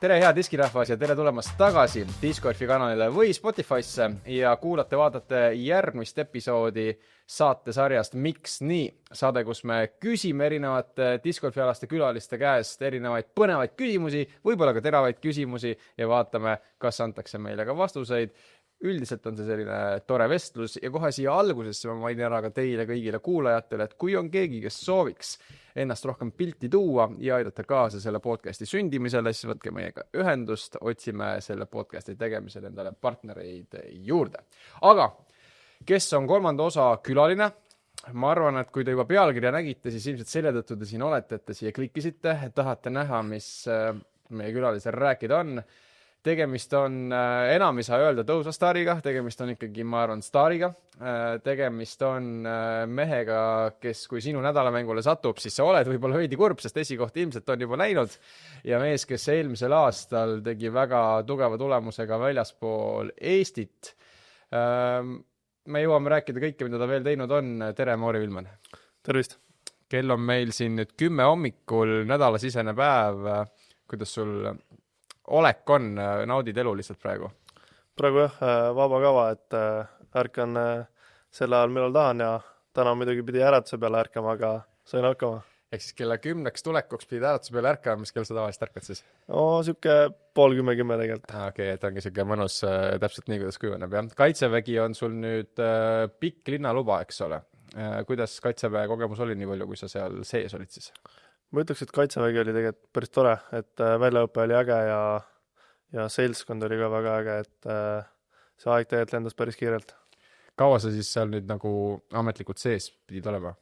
Tere hea diskirahvas ja tere tulemast tagasi Discorfi kanalile või Spotify'sse ja kuulate-vaatate järgmist episoodi saatesarjast Miks nii? Saade, kus me küsime erinevate Discorfi-alaste külaliste käest erinevaid põnevaid küsimusi, võib-olla ka teravaid küsimusi ja vaatame, kas antakse meile ka vastuseid. Üldiselt on see selline tore vestlus ja kohe siia algusesse ma mainin ära ka teile kõigile kuulajatele, et kui on keegi, kes sooviks ennast rohkem pilti tuua ja aidata kaasa selle podcasti sündimisele, siis võtke meiega ühendust, otsime selle podcasti tegemisel endale partnereid juurde. Aga kes on kolmanda osa külaline? Ma arvan, et kui te juba pealkirja nägite, siis ilmselt selle tõttu te siin olete, et te siia klikkisite, et tahate näha, mis meie külalisel rääkida on. Tegemist on, enam ei saa öelda tõusva staariga, tegemist on ikkagi, ma arvan, staariga. Tegemist on mehega, kes kui sinu nädalamängule satub, siis sa oled võib-olla veidi kurb, sest esikoht ilmselt on juba näinud. Ja mees, kes eelmisel aastal tegi väga tugeva tulemusega väljaspool Eestit. Me jõuame rääkida kõike, mida ta veel teinud on. Tere, Mauri Vilman. Tervist. Kell on meil siin nüüd 10 hommikul, nädalasisene päev. Kuidas sul olek on, naudid elu lihtsalt praegu? Praegu jah, vaba kava, et ärkan selle ajal, millal tahan ja täna muidugi pidi äratuse peale ärkama, aga sain hakkama. Ehk siis kella 10 tulekuks pidid äratuse peale ärkama, mis kell sa tavaliselt ärkad siis? Siuke 9:30 tegelikult. Okei, et ongi siuke mõnus täpselt nii, kuidas kujuneb. Ja? Kaitsevägi on sul nüüd pikk linnaluba, eks ole. Kuidas Kaitseväe kogemus oli nii palju, kui sa seal sees olid siis? Ma ütleks, et Kaitsevägi oli tegelikult päris tore, et väljaõpe oli äge ja seltskond oli ka väga äge, et see aeg tegelikult lendas päris kiirelt. Kaua sa siis seal nüüd nagu ametlikult sees pidid olema?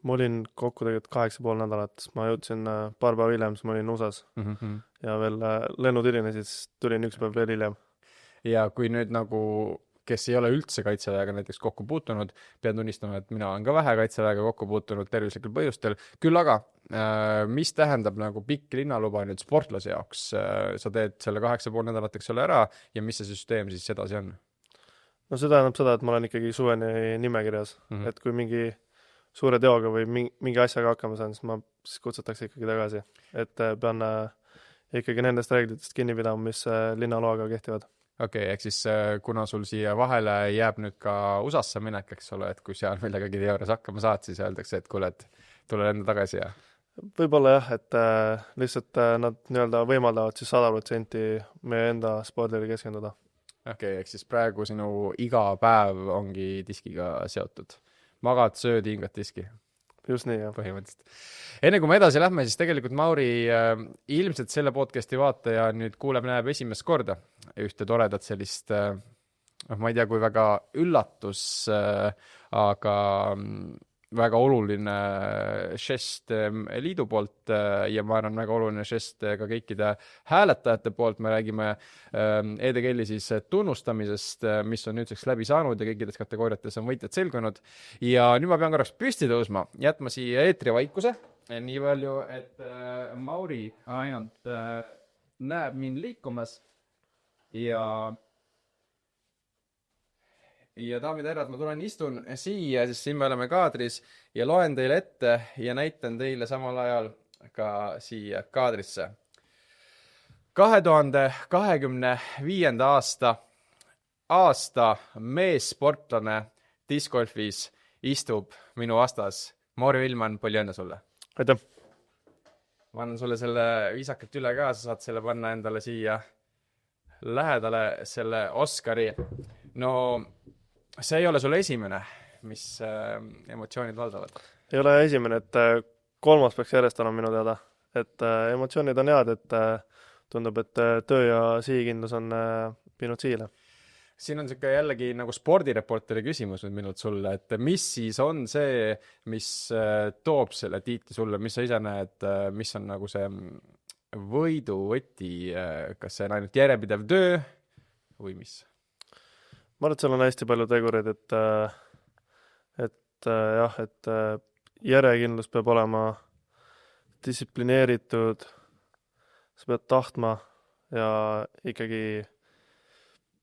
Ma olin kokku tegelikult 8,5 nädalat. Ma jõudsin paar päeva hiljem, siis ma olin USAs ja veel lennutüline, siis tulin üks päev veel hiljem. Ja kui nüüd nagu kes ei ole üldse Kaitseväega näiteks kokku puutunud, pean tunnistama, et mina olen ka vähe Kaitseväega kokku puutunud tervislikul põhjustel. Küll aga, mis tähendab nagu pikk linnaluba nüüd sportlase jaoks? Sa teed selle 8,5 nädalat, eks ole, ära ja mis see süsteem siis edasi on? No see tähendab seda, et ma olen ikkagi suveni nimekirjas, et kui mingi suure teoga või mingi asjaga hakkama saan, siis kutsutakse ikkagi tagasi. Et pean ikkagi nendest reeglitest kinni pidama, mis linnaloaga kehtivad. Okei, ehk siis kuna sul siia vahele jääb nüüd ka USAsse minek, eks ole, et kui seal millegagi teoorias hakkama saad, siis öeldakse, et kuule, et tule enda tagasi ja... Võib-olla jah, et lihtsalt nad nii-öelda võimaldavad siis 100% meie enda spordile keskenduda. Okei, ehk siis praegu sinu iga päev ongi diskiga seotud. Magad, sööd, hingad diski. Just nii, jah. Põhimõtteliselt. Enne kui me edasi lähme, siis tegelikult Mauri ilmselt selle podcasti vaataja nüüd näeb esimest korda ühte toredat sellist, ma ei tea, kui väga üllatus, aga väga oluline žest liidu poolt ja ma arvan väga oluline žest ka kõikide hääletajate poolt. Me räägime EDGL-i siis tunnustamisest, mis on nüüdseks läbi saanud ja kõikides kategooriates on võitjad selgunud. Ja nüüd ma pean korraks püsti tõusma, jätma siia eetrivaikuse. Nii palju, et Mauri ainult näeb mind liikumas ja daamid ja herrad, ma tulen istun siia, sest siin me oleme kaadris ja loen teile ette ja näitan teile samal ajal ka siia kaadrisse. 2025. aasta meessportlane discgolfis istub minu vastas. Mauri Vilman, palju õnne sulle. Aitäh. Ma annan sulle selle viisakalt üle ka, sa saad selle panna endale siia lähedale selle Oscari. No see ei ole sulle esimene, mis emotsioonid valdavad? Ei ole esimene, et kolmas peaks järjest olema minu teada. Et emotsioonid on head, et tundub, et töö ja sihikindlus on pinud siile. Siin on siuke jällegi nagu spordireporteri küsimus nüüd minult sulle, et mis siis on see, mis toob selle tiitli sulle, mis sa ise näed, mis on nagu see võiduvõti, kas see on ainult järjepidev töö või mis? Ma arvan, et seal on hästi palju tegureid, et järjekindlus peab olema distsiplineeritud, sa pead tahtma ja ikkagi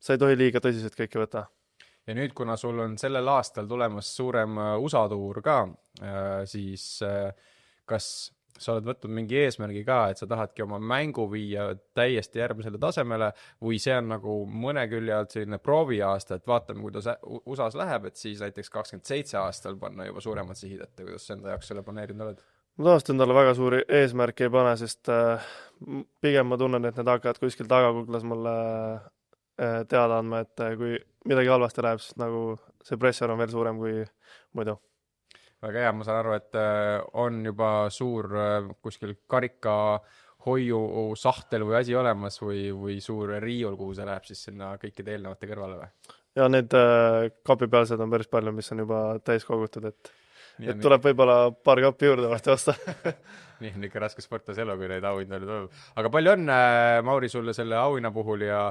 sa ei tohi liiga tõsiselt kõike võtta. Ja nüüd, kuna sul on sellel aastal tulemas suurem USA-tuur ka, siis kas sa oled võtnud mingi eesmärgi ka, et sa tahadki oma mängu viia täiesti järgmisele tasemele või see on nagu mõne külje alt selline prooviaasta, et vaatame, kuidas USA-s läheb, et siis näiteks 27 aastal panna juba suuremad sihid ette, kuidas sa enda jaoks selle planeerinud oled? Ma tavaliselt endale väga suuri eesmärke ei pane, sest pigem ma tunnen, et need hakkavad kuskil tagakuklas mulle teada andma, et kui midagi halvasti läheb, siis nagu see pressor on veel suurem kui muidu. Väga hea, ma saan aru, et on juba suur kuskil karika hoiu sahtel või asi olemas või suur riiul, kuhu see läheb siis sinna kõikide eelnevate kõrvale või? Ja need kapipealsed on päris palju, mis on juba täis kogutud, et tuleb võib-olla paar kappi juurde varsti osta. Nii on ikka raske sportlase elu, kui neid auhinda tuleb. Aga palju õnne, Mauri, sulle selle auhinna puhul ja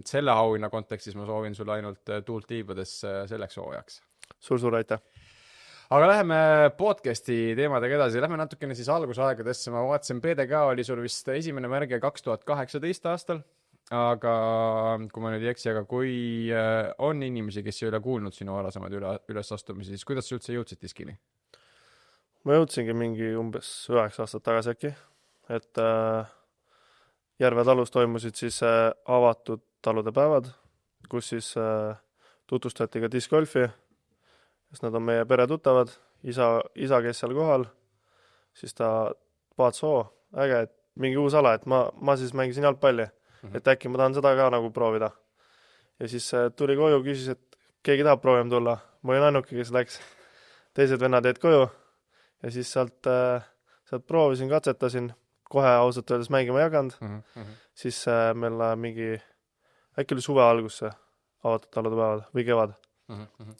selle auhinna kontekstis ma soovin sulle ainult tuult tiibades selleks hooajaks. Suur aitäh! Aga läheme podcasti teemadega edasi, lähme natukene siis algusaegadesse, ma vaatasin, PDK oli sul vist esimene märge 2018 aastal, aga kui ma nüüd ei eksi, aga kui on inimesi, kes ei ole kuulnud sinu varasemaid ülesastumisi, siis kuidas sa üldse jõudsid diskini? Ma jõudsingi mingi umbes 9 aastat tagasi äkki, et Järve talus toimusid siis avatud talude päevad, kus siis tutvustati ka discgolfi, sest nad on meie pere tuttavad, isa kes seal kohal, siis ta vaatas, äge, et mingi uus ala, et ma siis mängisin jalgpalli, et äkki ma tahan seda ka nagu proovida. Ja siis tuli koju, küsis, et keegi tahab proovima tulla. Ma olin ainuke, kes läks. Teised vennad jäid koju ja siis sealt proovisin, katsetasin, kohe ausalt öeldes mängima jaganud. Siis meil mingi, äkki oli suve algusse avatud talude päevad või kevad.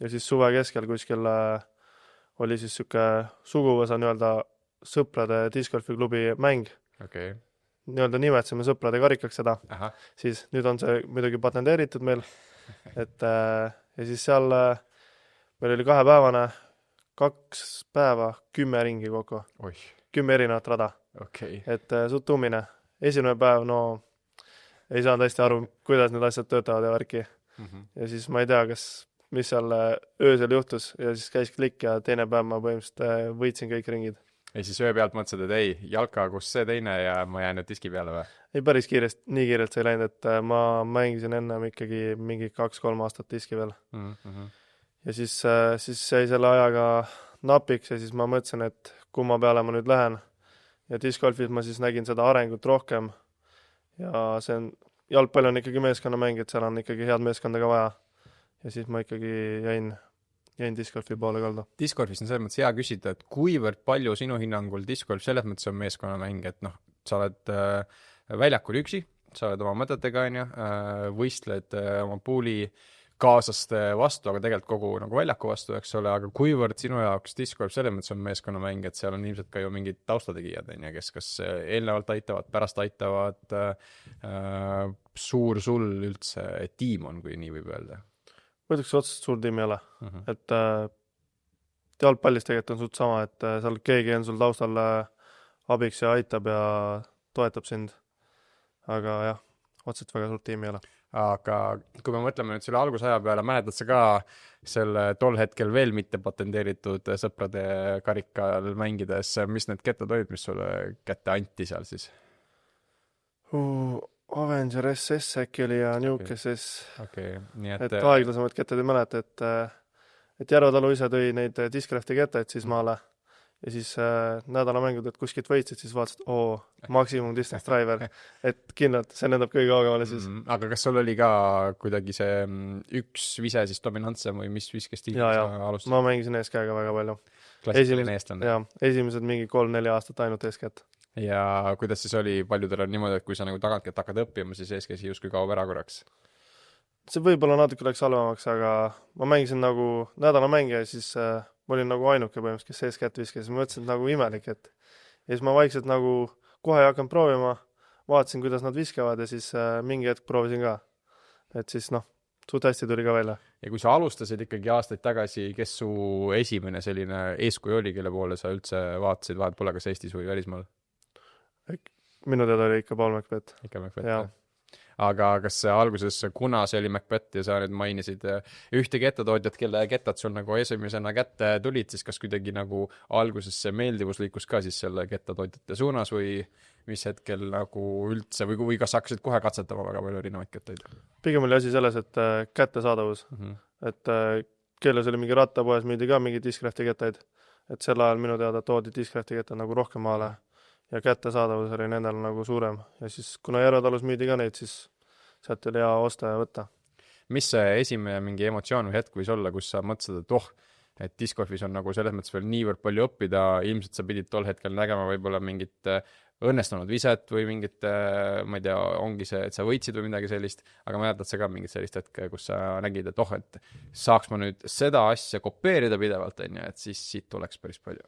Ja siis suve keskel kuskil oli siis siuke suguvõsa nii-öelda sõprade discgolfi klubi mäng. Okay. Nii-öelda nimetsime sõprade karikaks seda. Aha. Siis nüüd on see muidugi patenteeritud meil. Ja siis seal meil oli 2-päevane, 2 päeva, 10 ringi kokku. 10 erinevat rada. Okay. Et suht tummine. Esimene päev, ei saanud hästi aru, kuidas need asjad töötavad ja värki. Ja siis ma ei tea, mis seal öösel juhtus ja siis käis klikk ja teine päev ma põhimõtteliselt võitsin kõik ringid. Ja siis öö pealt mõtlesid, et ei, jalka, kus see teine ja ma jään nüüd diski peale või? Ei, päris nii kiirelt see ei läinud, et ma mängisin ennem ikkagi mingi 2-3 aastat diski veel. Ja siis jäi selle ajaga napiks ja siis ma mõtlesin, et kumma peale ma nüüd lähen. Ja discgolfis ma siis nägin seda arengut rohkem ja jalgpall on ikkagi meeskonnamäng, et seal on ikkagi head meeskonda ka vaja. Ja siis ma ikkagi jäin discgolfi poole kalda. Discgolfis on selles mõttes hea küsida, et kuivõrd palju sinu hinnangul discgolf selles mõttes on meeskonnamäng, et sa oled väljakul üksi, sa oled oma mõtetega, võistled oma puuli kaaslaste vastu, aga tegelikult kogu nagu väljaku vastu, eks ole, aga kuivõrd sinu jaoks discgolf selles mõttes on meeskonnamäng, et seal on ilmselt ka ju mingid taustategijad, kes kas eelnevalt aitavad, pärast aitavad, suur sul üldse tiim on, kui nii võib öelda? Ma ütleks otseselt suur tiim ei ole. Et jalgpallis tegelikult on suht sama, et seal keegi on sul taustal abiks ja aitab ja toetab sind. Aga jah, otseselt väga suur tiim ei ole. Aga kui me mõtleme nüüd selle algusaja peale, mäletad sa ka selle tol hetkel veel mitte patenteeritud sõprade karikal mängides, mis need kettad olid, mis sulle kätte anti seal siis? Avenger SS äkki oli ja Nuke SS. Okay. Nii et aeglasemad kettad ei mäleta, et Järve talu ise tõi neid discrafti kettaid siis maale ja siis nädalamängud, et kuskilt võitsid, siis vaatasid, maximum distance driver, et kindlalt, see lendab kõige kaugemale siis. Aga kas sul oli ka kuidagi see üks vise siis dominantsem või mis viskestiil sa alustasid? Ma mängisin eeskäega väga palju. Klassikaline eestlane? Jah, esimesed mingi 3-4 aastat ainult eeskätt. Ja kuidas siis oli, paljudel on niimoodi, et kui sa nagu tagantkätt hakkad õppima, siis eeskäsi justkui kaob ära korraks? See võib-olla natuke läks halvemaks, aga ma mängisin nagu nädalamänge ja siis ma olin nagu ainuke põhimõtteliselt, kes eeskätt viskas. Ma mõtlesin, et nagu imelik, et ja siis ma vaikselt nagu kohe ei hakanud proovima, vaatasin, kuidas nad viskavad ja siis mingi hetk proovisin ka. Et siis suht hästi tuli ka välja. Ja kui sa alustasid ikkagi aastaid tagasi, kes su esimene selline eeskuju oli, kelle poole sa üldse vaatasid, vahet pole kas Eestis või välismaal? Minu teada oli ikka Paul Mäkvet. Ikka Mäkvet. aga kas alguses, kuna see oli Macbeth ja sa nüüd mainisid ühte kettatootjat, kelle kettad sul nagu esimesena kätte tulid, siis kas kuidagi nagu alguses see meeldivus liikus ka siis selle kettatootjate suunas või mis hetkel nagu üldse või kas hakkasid kohe katsetama väga palju erinevaid kettaid? Pigem oli asi selles, et kättesaadavus, et keeles oli mingi rattapoes, müüdi ka mingi Discrafti kettaid, et sel ajal minu teada toodi Discrafti kettad nagu rohkem maale ja kättesaadavus oli nendel nagu suurem ja siis kuna Järvetalus müüdi ka neid, siis sealt oli hea osta ja võtta. Mis see esimene mingi emotsioon või hetk võis olla, kus sa mõtlesid, et et discgolfis on nagu selles mõttes veel niivõrd palju õppida, ilmselt sa pidid tol hetkel nägema võib-olla mingit õnnestunud viset või mingit, ma ei tea, ongi see, et sa võitsid või midagi sellist, aga mäletad sa ka mingit sellist hetke, kus sa nägid, et et saaks ma nüüd seda asja kopeerida pidevalt, et siis siit tuleks päris palju.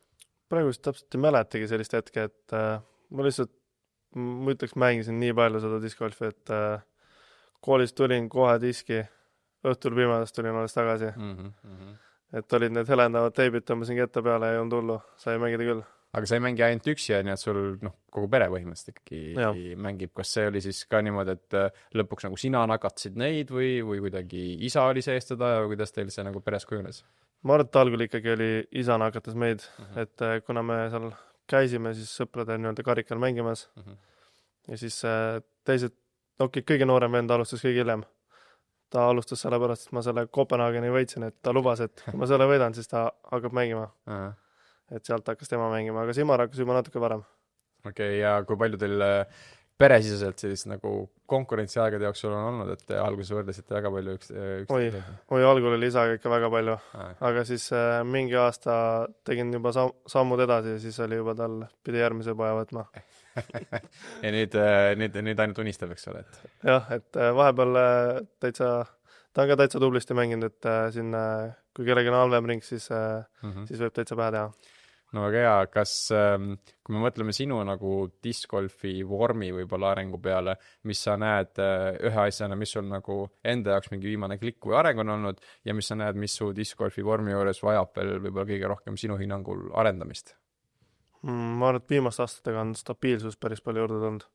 Praegu täpselt ei mäletagi sellist hetke, et ma lihtsalt, ma ütleks, mängisin nii palju seda discgolfi, et koolist tulin kohe diski, õhtul pimedast tulin alles tagasi. Et olid need helendavad teibid, tõmbasin kette peale ja ei olnud hullu, sai mängida küll. Aga sa ei mängi ainult üksi, nii et sul kogu pere põhimõtteliselt ikkagi mängib. Kas see oli siis ka niimoodi, et lõpuks nagu sina nakatasid neid või kuidagi isa oli see eestvedaja või kuidas teil see nagu peres kujunes? Ma arvan, et algul ikkagi oli isa nakatas meid, et kuna me seal käisime siis sõprade nii-öelda karikal mängimas ja siis teised, kõige noorem vend alustas kõige hiljem. Ta alustas sellepärast, et ma selle Kopenhaageni võitsin, et ta lubas, et kui ma selle võidan, siis ta hakkab mängima. Et sealt hakkas tema mängima, aga Simar hakkas juba natuke varem. Okei, ja kui palju teil peresiseselt sellist nagu konkurentsiaegade jooksul on olnud, et alguses võrdlesite väga palju Oi, algul oli isaga ikka väga palju, aga siis mingi aasta tegin juba sammud edasi ja siis oli juba tal pidi järgmise poja võtma. Ja nüüd ainult unistab, eks ole? Jah, et vahepeal ta on ka täitsa tublisti mänginud, et siin, kui kellegi on halvem ring, siis võib täitsa pähe teha. No väga hea, kas, kui me mõtleme sinu nagu discgolfi vormi võib-olla arengu peale, mis sa näed ühe asjana, mis sul nagu enda jaoks mingi viimane klikk või areng on olnud ja mis sa näed, mis su discgolfi vormi juures vajab veel võib-olla kõige rohkem sinu hinnangul arendamist? Ma arvan, et viimaste aastatega on stabiilsus päris palju juurde tulnud.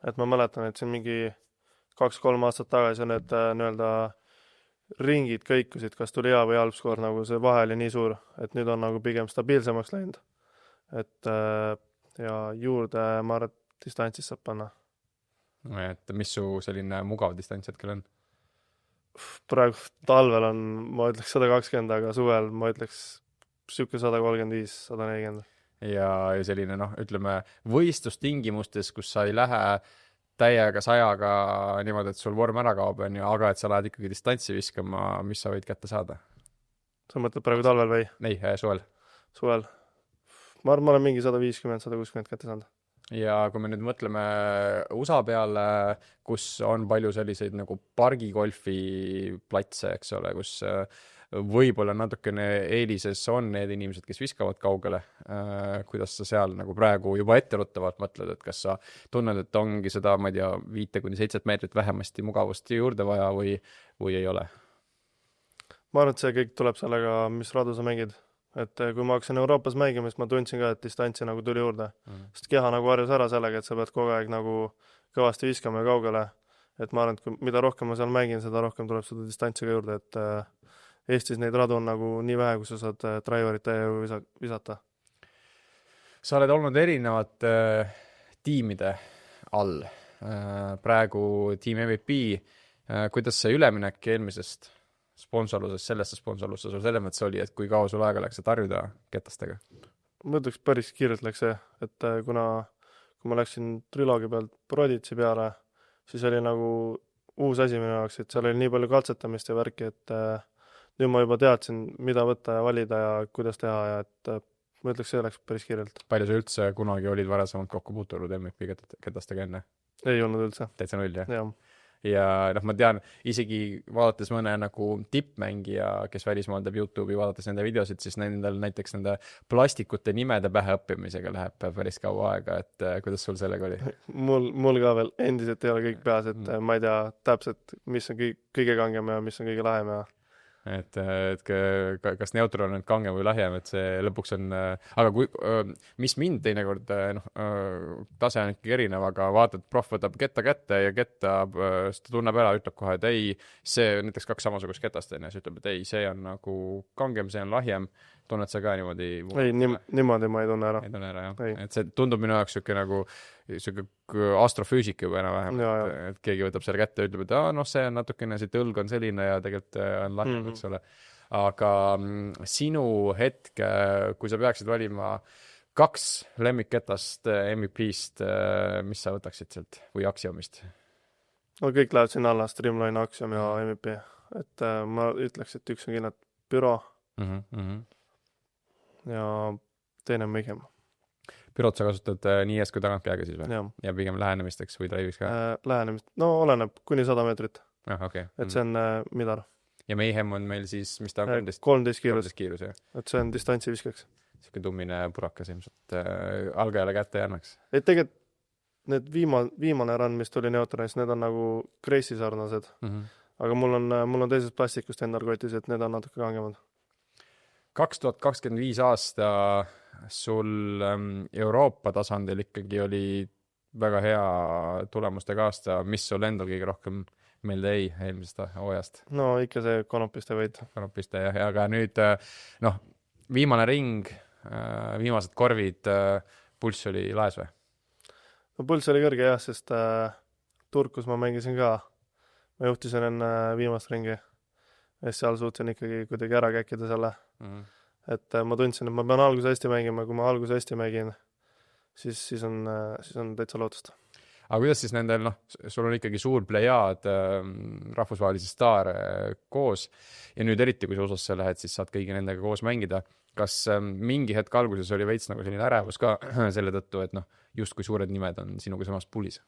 Et ma mäletan, et siin mingi 2-3 aastat tagasi on need nii-öelda ringid kõikusid, kas tuli hea või halb skoor, nagu see vahe oli nii suur, et nüüd on nagu pigem stabiilsemaks läinud. Et ja juurde, ma arvan, et distantsis saab panna. Et mis su selline mugav distants hetkel on? Praegu talvel on, ma ütleks 120, aga suvel ma ütleks siuke 135, 140. Ja selline, ütleme, võistlustingimustes, kus sa ei lähe täiega sajaga niimoodi, et sul vorm ära kaob, aga et sa lähed ikkagi distantsi viskama, mis sa võid kätte saada? Sa mõtled praegu talvel või? Ei, suvel. Suvel. Ma arvan, ma olen mingi 150-160 kätte saanud. Ja kui me nüüd mõtleme USA peale, kus on palju selliseid nagu pargigolfi platse, eks ole, kus võib-olla natukene eelises on need inimesed, kes viskavad kaugele. Kuidas sa seal nagu praegu juba etteruttavalt mõtled, et kas sa tunned, et ongi seda, ma ei tea, 5-7 meetrit vähemasti mugavust juurde vaja või ei ole? Ma arvan, et see kõik tuleb sellega, mis radu sa mängid. Et kui ma hakkasin Euroopas mängima, siis ma tundsin ka, et distantsi nagu tuli juurde. Sest keha nagu harjus ära sellega, et sa pead kogu aeg nagu kõvasti viskama ja kaugele. Et ma arvan, et mida rohkem ma seal mängin, seda rohkem tuleb seda distantsi ka juurde, et Eestis neid radu on nagu nii vähe, kui sa saad driverit täie visata. Sa oled olnud erinevate tiimide all. Praegu tiim MVP. Kuidas see üleminek eelmisest sponsorlusest, sellesse sponsorlusse sul selles mõttes oli, et kui kaua sul aega läks, et harjuda ketastega? Ma ütleks päris kiirelt läks see, et kui ma läksin triloogi pealt Proditsi peale, siis oli nagu uus asi minu jaoks, et seal oli nii palju katsetamist ja värki, et nüüd ma juba teadsin, mida võtta ja valida ja kuidas teha ja et ma ütleks, see läks päris kiirelt. Palju sa üldse kunagi olid varasemalt kokku puutunud MVP ketastega enne? Ei olnud üldse. Täitsa null, jah? Jah. Ja ma tean, isegi vaadates mõne nagu tippmängija, kes välismaal teeb YouTube'i, vaadates nende videosid, siis nendel näiteks nende plastikute nimede pähe õppimisega läheb päris kaua aega, et kuidas sul sellega oli? Mul ka veel endiselt ei ole kõik peas, et ma ei tea täpselt, mis on kõige kangem ja mis on kõige lahem ja et kas neutral on nüüd kangem või lahjem, et see lõpuks on, aga mis mind teinekord, tase on ikkagi erinev, aga vaatad, proff võtab ketta kätte ja ketta, ta tunneb ära, ütleb kohe, et ei, see näiteks 2 samasugust ketast, siis ütleb, et ei, see on nagu kangem, see on lahjem. Tunned sa ka niimoodi? Ei, niimoodi ma ei tunne ära. Ei tunne ära, jah. Et see tundub minu jaoks siuke astrofüüsik juba enam-vähem, et keegi võtab selle kätte ja ütleb, et see on natukene, siit õlg on selline ja tegelikult on lahjem, eks ole. Aga sinu hetk, kui sa peaksid valima 2 lemmikketast MVP-st, mis sa võtaksid sealt või Axiomist? No kõik lähevad sinna alla, Streamline, Axiom ja MVP. Et ma ütleks, et üks on kindlalt Büro ja teine on Migem. Bürot sa kasutad nii ees kui tagantkäega siis või? Ja pigem lähenemisteks või drive'iks ka? Lähenemist, no oleneb, kuni 100 meetrit. Okay. Et see on midar. Ja Mayhem on meil siis, mis ta on? 13 kiirus. Jah. Et see on distantsi viskaks. Siuke tummine purakas ilmselt algajale kätte ei annaks. Et tegelikult need viimane run, mis tuli Neotranis, need on nagu Grace'i sarnased. Aga mul on teisest plastikust endal kotis, et need on natuke kangemad. 2025 aasta sul Euroopa tasandil ikkagi oli väga hea tulemustega aasta. Mis sul endal kõige rohkem meelde ei eelmisest hooajast? No ikka see Konopiste võit. Konopiste, jah. Aga nüüd, viimane ring, viimased korvid, pulss oli laes või? No pulss oli kõrge, jah, sest Turkus ma mängisin ka. Ma juhtisin enne viimast ringi. Ja seal suutsin ikkagi kuidagi ära käkkida selle. Et ma tundsin, et ma pean alguse hästi mängima. Kui ma alguse hästi mängin, siis on täitsa lootust. Aga kuidas siis nendel, sul on ikkagi suur plejaad rahvusvahelisi staare koos ja nüüd eriti, kui sa USA-sse lähed, siis saad kõigi nendega koos mängida. Kas mingi hetk alguses oli veits nagu selline ärevus ka selle tõttu, et just kui suured nimed on sinuga samas pulis?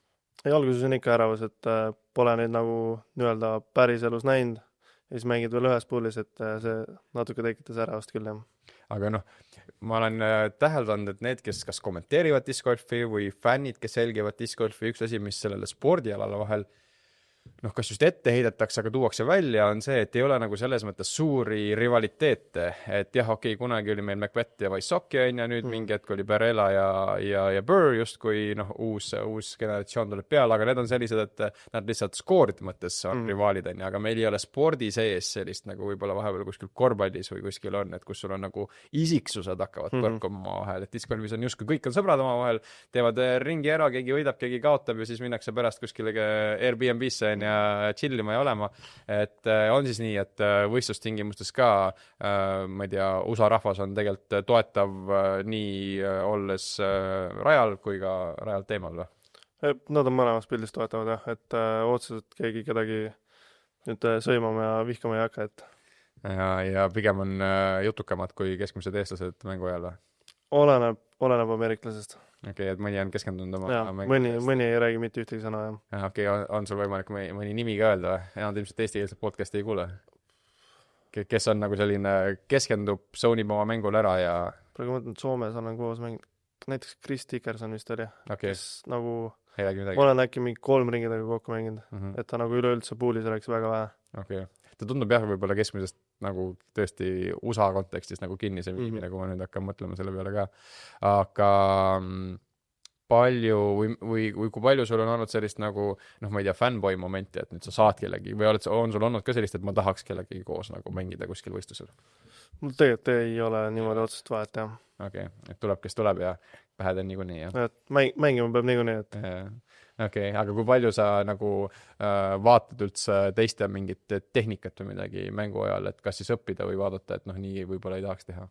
Ei, alguses on ikka ärevus, et pole neid nagu nii-öelda päris elus näinud ja siis mängid veel ühes pulis, et see natuke tekitas ärevust küll, jah. Aga ma olen täheldanud, et need, kes kas kommenteerivad discgolfi või fännid, kes selgivad discgolfi, üks asi, mis sellele spordialale vahel kas just ette heidetakse, aga tuuakse välja, on see, et ei ole nagu selles mõttes suuri rivaliteete. Et jah, kunagi oli meil Macbeth ja Wysocki ja nüüd mingi hetk oli Barella ja Burr just kui uus generatsioon tuleb peale, aga need on sellised, et nad lihtsalt skooride mõttes on rivaalid, aga meil ei ole spordi sees sellist nagu võib-olla vahepeal kuskil korvpallis või kuskil on, et kus sul on nagu isiksused hakkavad põrkuma omavahel, et discgolfis on just, kui kõik on sõbrad omavahel, teevad ringi ära, keegi võidab, keegi kaotab ja siis minnakse pärast kuskile Airbnb-sse ja chillima ja olema, et on siis nii, et võistlustingimustes ka, ma ei tea, USA rahvas on tegelikult toetav nii olles rajal kui ka rajalt teemal või? Nad on mõlemas pildis toetavad, jah, et otseselt keegi kedagi nüüd sõimama ja vihkama ei hakka, et ja pigem on jutukamad kui keskmised eestlased mängu ajal või? Oleneb ameeriklasest. Okei, et mõni on keskendunud oma ja, mõni ei räägi mitte ühtegi sõna, jah. Okei, on sul võimalik mõni nimi ka öelda või? Nad ilmselt eestikeelset podcasti ei kuule. Kes on nagu selline, keskendub, soonib oma mängul ära ja praegu mõtlen, et Soomes olen koos mänginud. Näiteks Chris Dickerson vist oli. Kes nagu, ma olen äkki mingi 3 ringidega kokku mänginud. Et ta nagu üleüldse puulis rääks väga vähe. Okei. Ta tundub jah võib-olla keskmisest nagu tõesti USA kontekstis nagu kinni see viimine, kui ma nüüd hakkan mõtlema selle peale ka. Aga palju või kui palju sul on olnud sellist nagu, ma ei tea, fanboy momenti, et nüüd sa saad kellegi või on sul olnud ka sellist, et ma tahaks kellegi koos nagu mängida kuskil võistlusel? Mul tegelikult ei ole niimoodi otsest vahet, jah. Okei, et tuleb, kes tuleb ja pähed on niikuinii, jah? Et mängima peab niikuinii, et Okei, aga kui palju sa nagu vaatad üldse teiste mingit tehnikat või midagi mängu ajal, et kas siis õppida või vaadata, et nii võib-olla ei tahaks teha?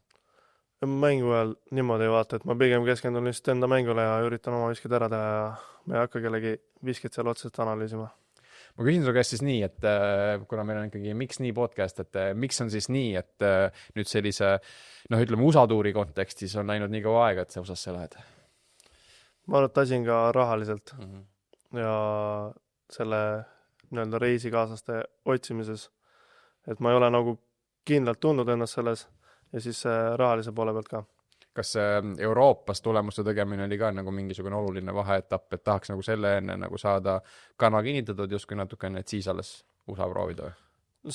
Mängu ajal niimoodi ei vaata, et ma pigem keskendun lihtsalt enda mängule ja üritan oma visked ära teha ja ma ei hakka kellegi visked seal otseselt analüüsima. Ma küsin su käest siis nii, et kuna meil on ikkagi Miks nii podcast, et miks on siis nii, et nüüd sellise, ütleme USA-tuuri kontekstis on läinud nii kaua aega, et sa USA-sse lähed? Ma arvatasin ka rahaliselt ja selle nii-öelda reisikaaslaste otsimises, et ma ei ole nagu kindlalt tundnud ennast selles ja siis rahalise poole pealt ka. Kas Euroopas tulemuste tegemine oli ka nagu mingisugune oluline vaheetapp, et tahaks nagu selle enne nagu saada kana kinnitatud justkui natukene, et siis alles USA proovida või?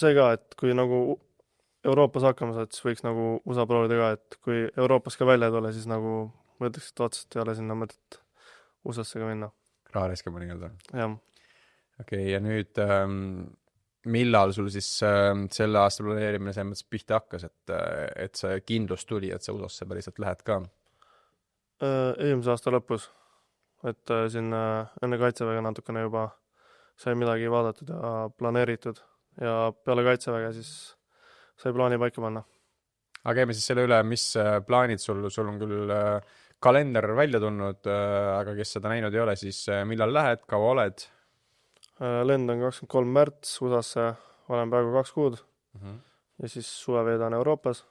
See ka, et kui nagu Euroopas hakkama saad, siis võiks nagu USA proovida ka, et kui Euroopas ka välja ei tule, siis nagu ma ütleks, et otseselt ei ole sinna mõtet USA-sse ka minna. raha raiskama nii-öelda. jah. Okei, ja nüüd millal sul siis selle aasta planeerimine selles mõttes pihta hakkas, et see kindlus tuli, et sa USA-sse päriselt lähed ka? Eelmise aasta lõpus, et siin enne Kaitseväge natukene juba sai midagi vaadatud ja planeeritud ja peale Kaitseväge siis sai plaani paika panna. Aga käime siis selle üle, mis plaanid sul on küll kalender välja tulnud, aga kes seda näinud ei ole, siis millal lähed, kaua oled? Lend on 23 märts USA-sse, olen praegu 2 kuud ja siis suve veedan Euroopas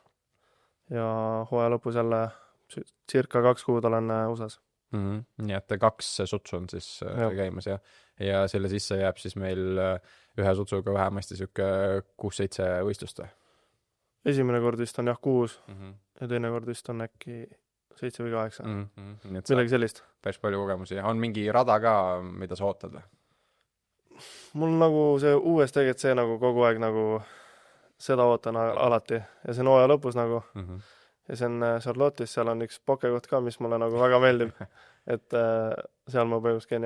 ja hooaja lõpus jälle circa 2 kuud olen USA-s. Nii et 2 sutsu on siis käimas ja selle sisse jääb siis meil ühe sutsuga vähemasti siuke 6-7 võistlust. Esimene kord vist on 6 ja teine kord vist on äkki 7 või 8. Midagi sellist. Päris palju kogemusi. On mingi rada ka, mida sa ootad? Mul nagu see uues tegelikult see nagu kogu aeg nagu seda ootan alati ja see on hooaja lõpus nagu ja see on Charlotte'is, seal on üks pokekoht ka, mis mulle nagu väga meeldib, et seal ma põhimõtteliselt käin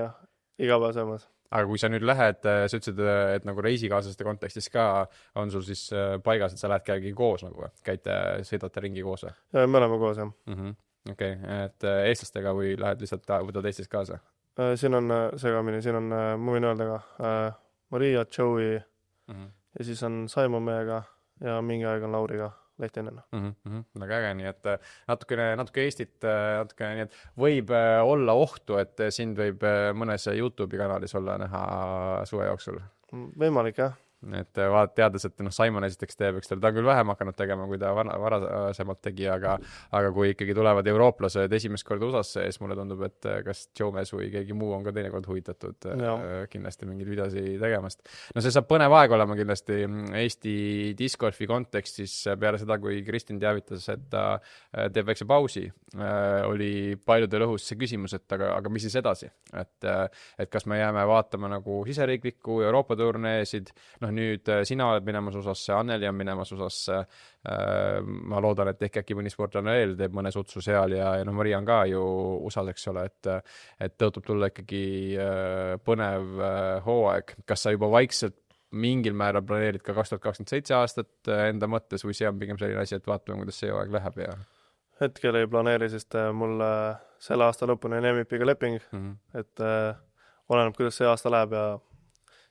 iga päev söömas. Aga kui sa nüüd lähed, sa ütlesid, et nagu reisikaaslaste kontekstis ka on sul siis paigas, et sa lähed käigi koos nagu, käite, sõidate ringi koos? Ja me oleme koos, jah. Okei, et eestlastega või lähed lihtsalt võtad Eestist kaasa? Siin on segamini, siin on, ma võin öelda ka, Maria, Joey ja siis on Saimo meiega ja mingi aeg on Lauriga Lehtinen. Väga äge, nii et natuke Eestit, nii et võib olla ohtu, et sind võib mõnes YouTube'i kanalis olla näha suve jooksul. Võimalik, jah. Et teades, et Simon esiteks teeb, ta on küll vähem hakanud tegema, kui ta varasemalt tegi, aga kui ikkagi tulevad eurooplased esimest korda USA-sse, siis mulle tundub, et kas Jomes või keegi muu on ka teinekord huvitatud kindlasti mingeid videosi tegemast. No see saab põnev aeg olema kindlasti Eesti discgolfi kontekstis peale seda, kui Kristin teavitas, et ta teeb väikse pausi. Oli paljudel õhus see küsimus, et aga mis siis edasi? Et kas me jääme vaatama nagu siseriiklikku Euroopa turneesid, nüüd sina oled minemas USA-sse, Anneli on minemas USA-sse, ma loodan, et äkki mõni sportlane veel teeb mõne sutsu seal ja Maria on ka ju USA-s, eks ole, et tõotub tulla ikkagi põnev hooaeg. Kas sa juba vaikselt mingil määral planeerid ka 2027 aastat enda mõttes või see on pigem selline asi, et vaatame, kuidas see hooaeg läheb ja hetkel ei planeeri, sest mul selle aasta lõpuni on MVP-ga leping, et oleneb, kuidas see aasta läheb ja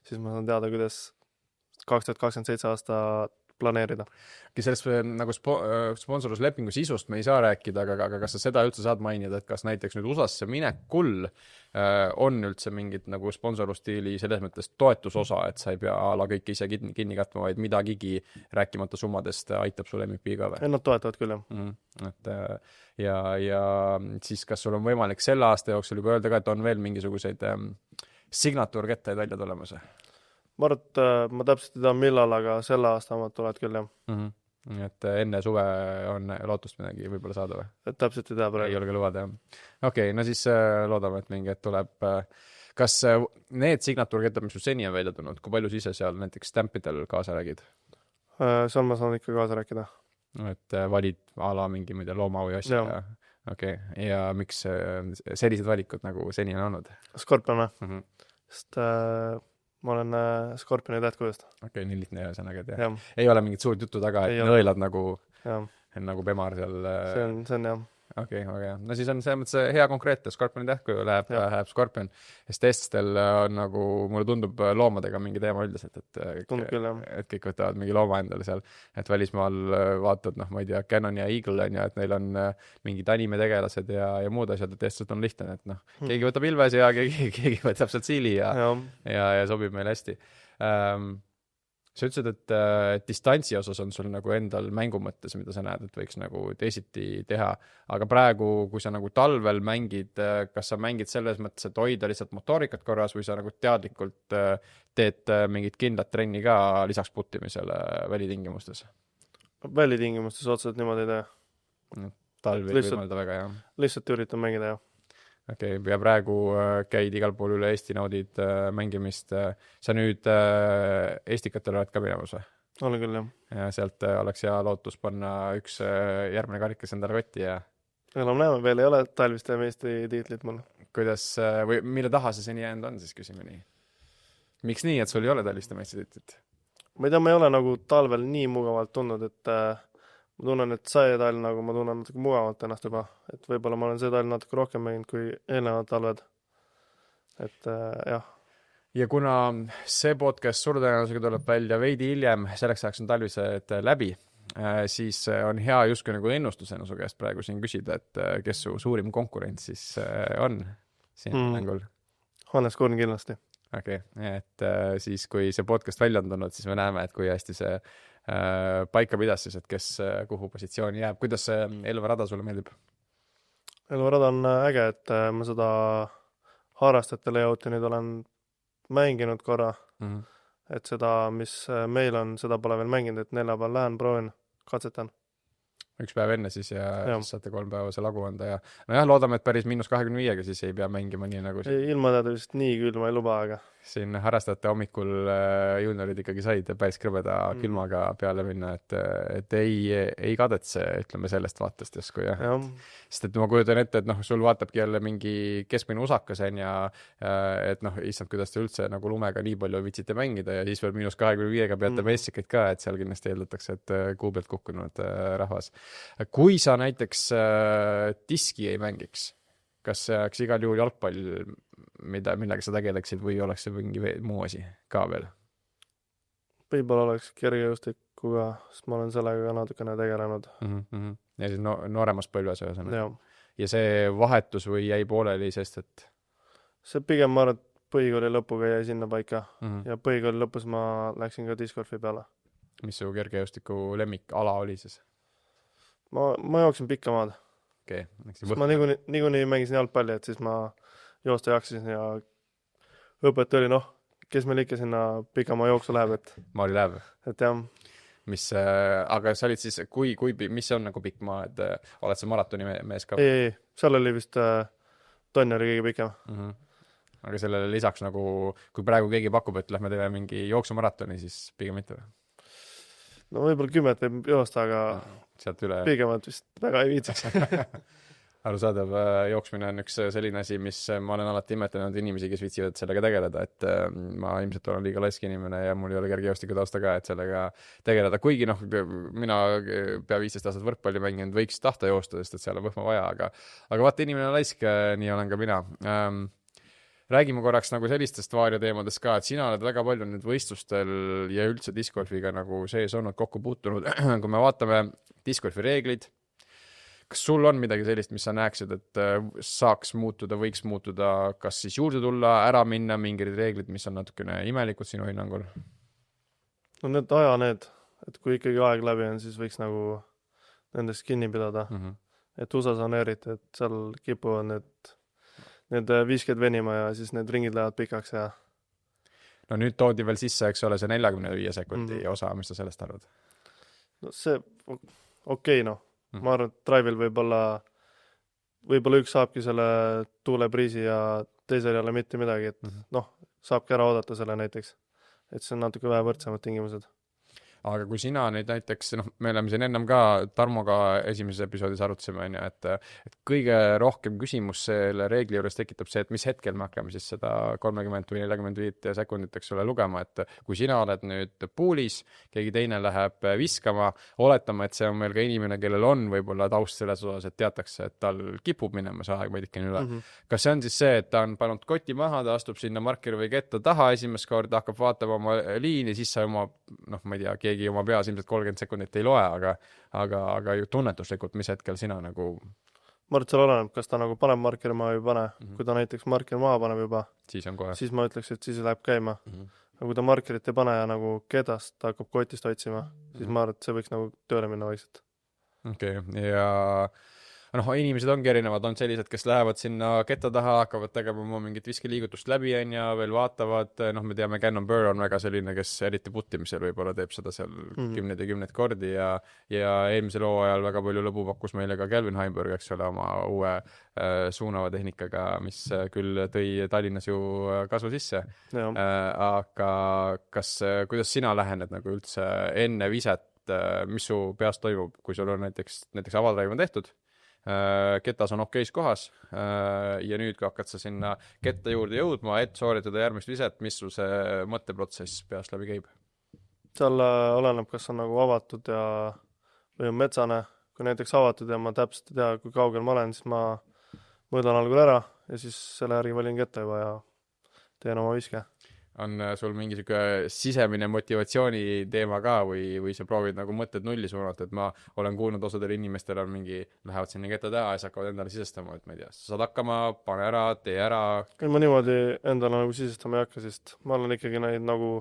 siis ma saan teada, kuidas 2027 aasta planeerida. Sellest nagu sponsorluslepingu sisust me ei saa rääkida, aga kas sa seda üldse saad mainida, et kas näiteks nüüd USA-sse minekul on üldse mingid nagu sponsorlustiili selles mõttes toetusosa, et sa ei pea ala kõik ise kinni katma, vaid midagigi rääkimata summadest aitab sul MVP ka või? Nad toetavad küll, jah. Ja siis kas sul on võimalik selle aasta jooksul juba öelda ka, et on veel mingisuguseid signatuurkettaid välja tulemas? Ma arvan, et ma täpselt ei tea millal, aga selle aasta omad tulevad küll, jah. Et enne suve on lootust midagi võib-olla saada või? Et täpselt ei tea praegu. Ei julge lubada, jah. Okei, no siis loodame, et mingi hetk tuleb. Kas need signatuurkettad, mis sul seni on välja tulnud, kui palju siis seal näiteks stampidel kaasa räägid? Seal ma saan ikka kaasa rääkida. Et valid ala mingi looma või asja? Ja. Okei, ja miks sellised valikud nagu seni on olnud? Skorpion või? Sest ma olen Skorpioni tähtkujust. Okei, nii lihtne ühesõnaga, et jah. Ei ole mingit suurt juttu taga, et nõelad nagu Pemar seal. See on jah. Okei, no siis on selles mõttes hea konkreetne, Skorpioni tähtkuju läheb Skorpion. Sest eestlastel on nagu, mulle tundub loomadega mingi teema üldiselt, et kõik võtavad mingi looma endale seal, et välismaal vaatad, ma ei tea, Canon ja Eagle on ja, et neil on mingid animetegelased ja muud asjad, et eestlased on lihtne, et keegi võtab ilves ja keegi võtab sealt siili ja sobib meile hästi. Sa ütlesid, et distantsi osas on sul nagu endal mängu mõttes, mida sa näed, et võiks nagu teisiti teha, aga praegu, kui sa nagu talvel mängid, kas sa mängid selles mõttes, et hoida lihtsalt motoorikat korras või sa nagu teadlikult teed mingit kindlat trenni ka lisaks puttimisele välitingimustes? Välitingimustes otseselt niimoodi ei tee. Talv ei võimalda väga, jah. Lihtsalt üritan mängida, jah. Okei, ja praegu käid igal pool üle Eesti naudid mängimist. Sa nüüd Estikatel oled ka minemas või? olen küll, jah. ja sealt oleks hea lootus panna üks järgmine karikas endale kotti ja Näeme, veel ei ole talviste meistritiitlit mul. kuidas või mille taha see seni jäänud on, siis küsime nii. Miks nii, et sul ei ole talviste meistritiitlit? Ma ei tea, ma ei ole nagu talvel nii mugavalt tundnud, et ma tunnen, et see talv nagu ma tunnen natuke mugavalt ennast juba, et võib-olla ma olen see talv natuke rohkem mänginud kui eelnevad talved. Et jah. Ja kuna see podcast suure tõenäosusega tuleb välja veidi hiljem, selleks ajaks on talvised läbi, siis on hea justkui nagu ennustusena su käest praegu siin küsida, et kes su suurim konkurent siis on siin mängul? Hannes Kurn kindlasti. Okei, et siis kui see podcast välja on tulnud, siis me näeme, et kui hästi see paika pidas siis, et kes kuhu positsiooni jääb. Kuidas see Elva rada sulle meeldib? Elva rada on äge, et ma seda harrastajate layouti nüüd olen mänginud korra. Et seda, mis meil on, seda pole veel mänginud, et neljapäeval lähen, proovin, katsetan. Üks päev enne siis ja siis saate 3 päeva see lagu anda ja nojah, loodame, et päris -25-ga siis ei pea mängima nii nagu ilma teada vist nii külma ei luba, aga siin harrastajate hommikul juuniorid ikkagi said päris krõbeda külmaga peale minna, et ei kadetse, ütleme sellest vaatest justkui jah. Sest et ma kujutan ette, et sul vaatabki jälle mingi keskmine usakas ja et issand, kuidas te üldse nagu lumega nii palju viitsite mängida ja siis veel -25-ga peate messikaid ka, et seal kindlasti eeldatakse, et kuu pealt kukkunud rahvas. Kui sa näiteks diski ei mängiks, kas see oleks igal juhul jalgpall, millega sa tegeleksid või oleks see mingi muu asi ka veel? Võib-olla oleks kergejõustikuga, sest ma olen sellega ka natukene tegelenud. Ja siis nooremas põlves ühesõnaga. Ja see vahetus või jäi pooleli, sest et? See pigem ma arvan, et põhikooli lõpuga jäi sinna paika ja põhikooli lõpus ma läksin ka discgolfi peale. Mis su kergejõustiku lemmikala oli siis? Ma jooksin pikka maad. Okay. Ma niikuinii mängisin jalgpalli, et siis ma joosta jaksasin ja õpetaja oli, kes meil ikka sinna pikamaa jooksu läheb, et Maari läheb? Et jah. Aga sa olid siis, mis on nagu pikk maa, et oled sa maratoni mees ka? Ei, seal oli vist tonn oli kõige pikem. Aga sellele lisaks nagu, kui praegu keegi pakub, et lähme teeme mingi jooksumaratoni, siis pigem mitte või? No võib-olla 10 võib joosta, aga pigemalt vist väga ei viitsiks. Arusaadav, jooksmine on üks selline asi, mis ma olen alati imetlenud inimesi, kes viitsivad sellega tegeleda, et ma ilmselt olen liiga laisk inimene ja mul ei ole kergejõustiku tausta ka, et sellega tegeleda. Kuigi mina pea 15 aastat võrkpalli mänginud, võiks tahta joosta, sest et seal on võhma vaja, aga vaata, inimene on laisk, nii olen ka mina. Räägime korraks nagu sellistest vaarjateemadest ka, et sina oled väga palju nüüd võistlustel ja üldse discgolfiga nagu sees olnud kokku puutunud. Kui me vaatame discgolfi reeglid, kas sul on midagi sellist, mis sa näeksid, et saaks muutuda, võiks muutuda, kas siis juurde tulla, ära minna mingid reeglid, mis on natukene imelikud sinu hinnangul? No need et kui ikkagi aeg läbi on, siis võiks nagu nendest kinni pidada. Et USA on eriti, et seal kipuvad need visked venima ja siis need ringid lähevad pikaks ja No nüüd toodi veel sisse, eks ole, see 45 sekundi osa, mis sa sellest arvad? No see okei, ma arvan, et drive'il võib-olla üks saabki selle tuulepriisi ja teisel ei ole mitte midagi, et saabki ära oodata selle näiteks, et see on natuke vähe võrdsemad tingimused. Aga kui sina nüüd näiteks, me oleme siin ennem ka Tarmoga esimeses episoodis arutasime, et kõige rohkem küsimus selle reegli juures tekitab see, et mis hetkel me hakkame siis seda 30 või 45 sekundit, eks ole, lugema, et kui sina oled nüüd puulis, keegi teine läheb viskama, oletame, et see on meil ka inimene, kellel on võib-olla taust selles osas, et teatakse, et tal kipub minema see aeg veidikene üle. Kas see on siis see, et ta on pannud koti maha, ta astub sinna markeri või ketta taha esimest korda, hakkab vaatama oma liini, siis sa ma ei tea, keegi oma peas ilmselt 30 sekundit ei loe, aga ju tunnetuslikult, mis hetkel sina nagu... Ma arvan, et seal oleneb, kas ta nagu paneb markeri maha või pane. Kui ta näiteks markeri maha paneb juba, siis ma ütleks, et siis läheb käima. Aga kui ta markerit ei pane ja nagu kedast ta hakkab kotist otsima, siis ma arvan, et see võiks nagu tööle minna vaikselt. Okei, ja noh, inimesed ongi erinevad, on sellised, kes lähevad sinna ketta taha, hakkavad tegema oma mingit viskeliigutust läbi, on ju, veel vaatavad, noh, me teame, Cannon Burr on väga selline, kes eriti puttimisel võib-olla teeb seda seal kümneid ja kümneid kordi ja eelmisel hooajal väga palju lõbu pakkus meile ka Kelvin Heimburg, eks ole, oma uue suunava tehnikaga, mis küll tõi Tallinnas ju kasu sisse. Aga kuidas sina lähened nagu üldse enne viset, mis su peas toimub, kui sul on näiteks avadraiv on tehtud, ketas on okeis kohas ja nüüd kui hakkad sa sinna ketta juurde jõudma, et sooritada järgmist viset, mis sul see mõtteprotsess peast läbi käib? Seal oleneb, kas on nagu avatud või on metsane. Kui näiteks avatud ja ma täpselt ei tea, kui kaugel ma olen, siis ma mõõdan algul ära ja siis selle järgi valin ketta juba ja teen oma viske. On sul mingi siuke sisemine motivatsiooni teema ka või sa proovid nagu mõtted nulli suunata, et ma olen kuulnud osadel inimestel on mingi, lähevad sinna ketta taha ja siis hakkavad endale sisestama, et ma ei tea, sa saad hakkama, pane ära, tee ära. Ma niimoodi endale nagu sisestama ei hakka, sest ma olen ikkagi neid nagu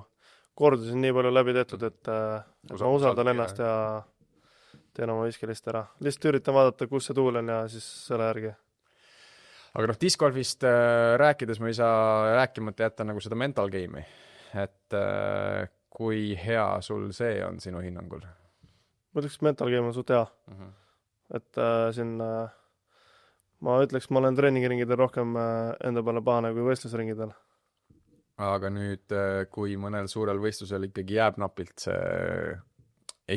kordusin nii palju läbi tehtud, et ma usaldan ennast ja teen oma viske lihtsalt ära. Lihtsalt üritan vaadata, kus see tuul on ja siis selle järgi. Aga noh, discgolfist rääkides ma ei saa rääkimata jätta nagu seda mental game'i, et kui hea sul see on sinu hinnangul? Ma ütleks, mental game on suht hea. Et siin ma ütleks, ma olen treeningiringidel rohkem enda peale pahane kui võistlusringidel. Aga nüüd, kui mõnel suurel võistlusel ikkagi jääb napilt see